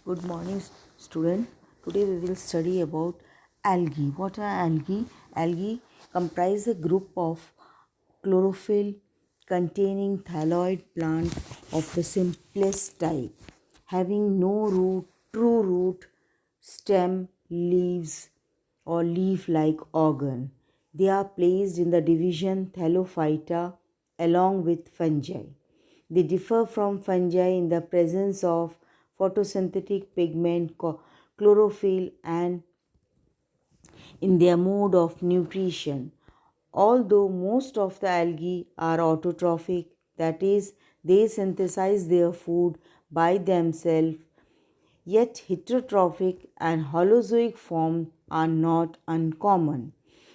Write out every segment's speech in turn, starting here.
Good morning, student. Today we will study about algae. What are algae? Algae comprise a group of chlorophyll containing thalloid plant of the simplest type, having no true root, stem, leaves, or leaf-like organ. They are placed in the division Thallophyta along with fungi. They differ from fungi in the presence of photosynthetic pigment chlorophyll and in their mode of nutrition. Although most of the algae are autotrophic, that is, they synthesize their food by themselves, yet heterotrophic and holozoic forms are not uncommon.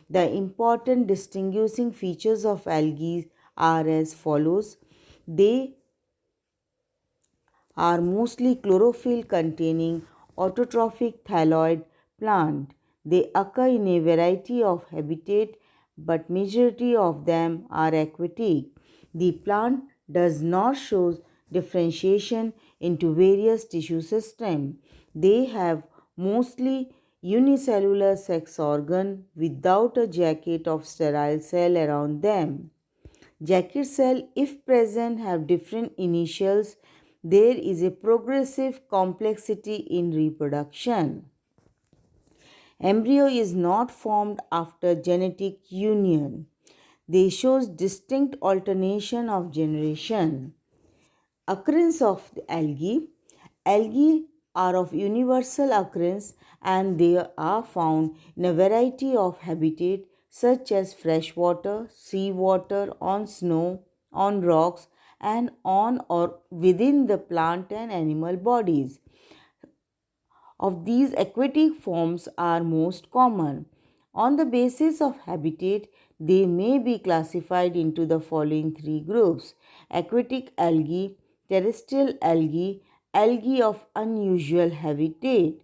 The important distinguishing features of algae are as follows. They are mostly chlorophyll containing autotrophic thalloid plant. They occur in a variety of habitat, but majority of them are aquatic. The plant does not show differentiation into various tissue systems. They have mostly unicellular sex organ without a jacket of sterile cell around them. Jacket cell, if present, have different initials. There is a progressive complexity in reproduction. Embryo is not formed after genetic union. They show distinct alternation of generation. Occurrence of the algae. Algae are of universal occurrence and they are found in a variety of habitat such as freshwater, seawater, on snow, on rocks, and on or within the plant and animal bodies. Of these, aquatic forms are most common. On the basis of habitat, they may be classified into the following three groups: aquatic algae, terrestrial algae, algae of unusual habitat.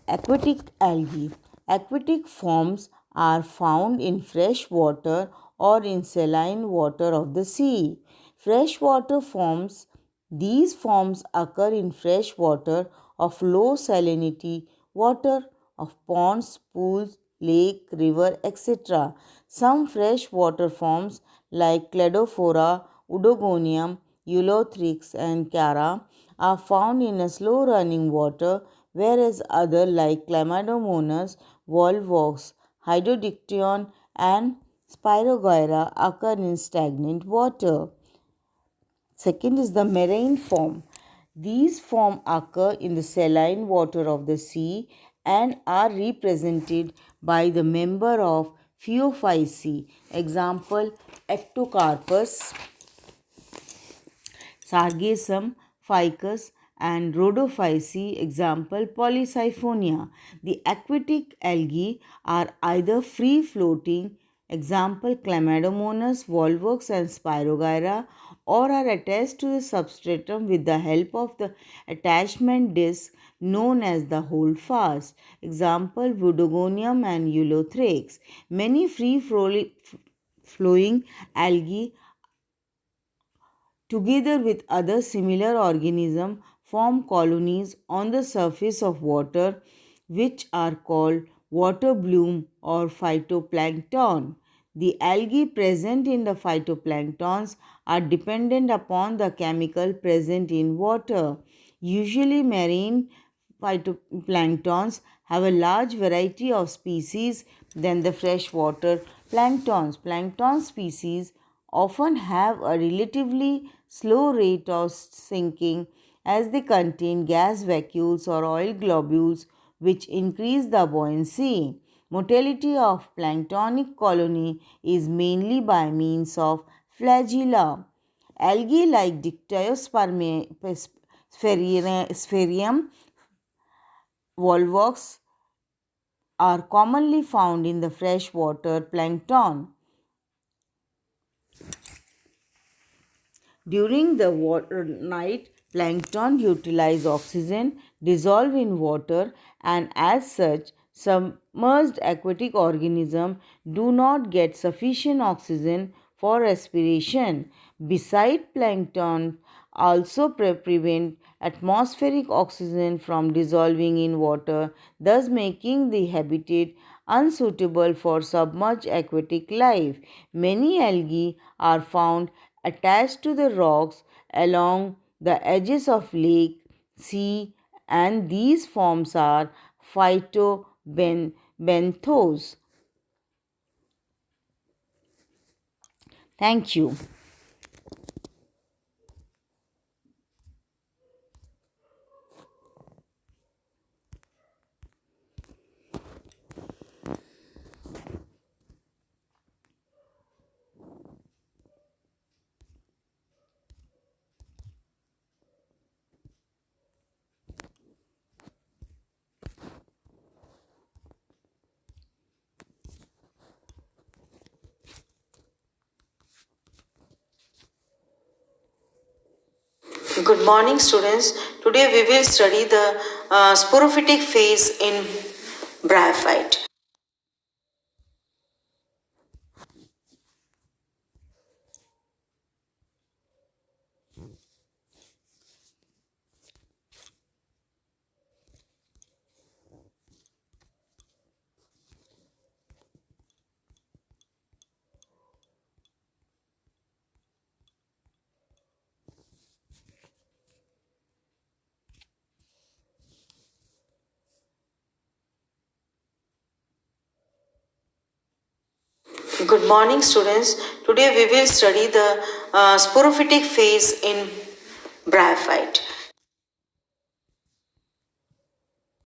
Aquatic algae. Aquatic forms are found in fresh water or in saline water of the sea. Freshwater forms. These forms occur in fresh water of low salinity water of ponds, pools, lake, river, etc. Some freshwater forms like Cladophora, Udogonium, Eulothrix, and Cara are found in a slow running water, whereas others like Chlamydomonas, Volvox, Hydrodictyon, and Spirogyra occur in stagnant water. Second is the marine form. These forms occur in the saline water of the sea and are represented by the member of Phaeophyce. Example: Ectocarpus, Sargassum, Ficus, and Rhodophyce. Example: Polysiphonia. The aquatic algae are either free floating, example Chlamydomonas, Volvox, and Spirogyra, or are attached to the substratum with the help of the attachment disc known as the holdfast. Example: Budogonium and Eulothrix. Many free flowing algae together with other similar organisms form colonies on the surface of water which are called water bloom or phytoplankton. The algae present in the phytoplanktons are dependent upon the chemical present in water. Usually marine phytoplanktons have a large variety of species than the freshwater planktons. Plankton species often have a relatively slow rate of sinking as they contain gas vacuoles or oil globules which increase the buoyancy. Mortality of planktonic colony is mainly by means of flagella. Algae like Dictyospermium volvox are commonly found in the freshwater plankton. During the night, plankton utilize oxygen, dissolve in water, and as such, submerged aquatic organisms do not get sufficient oxygen for respiration. Beside plankton, also prevent atmospheric oxygen from dissolving in water, thus making the habitat unsuitable for submerged aquatic life. Many algae are found attached to the rocks along the edges of lake, sea, and these forms are phytobenthos. Thank you. Good morning, students. Today we will study the sporophytic phase in bryophyte. Good morning, students. Today we will study the sporophytic phase in bryophyte.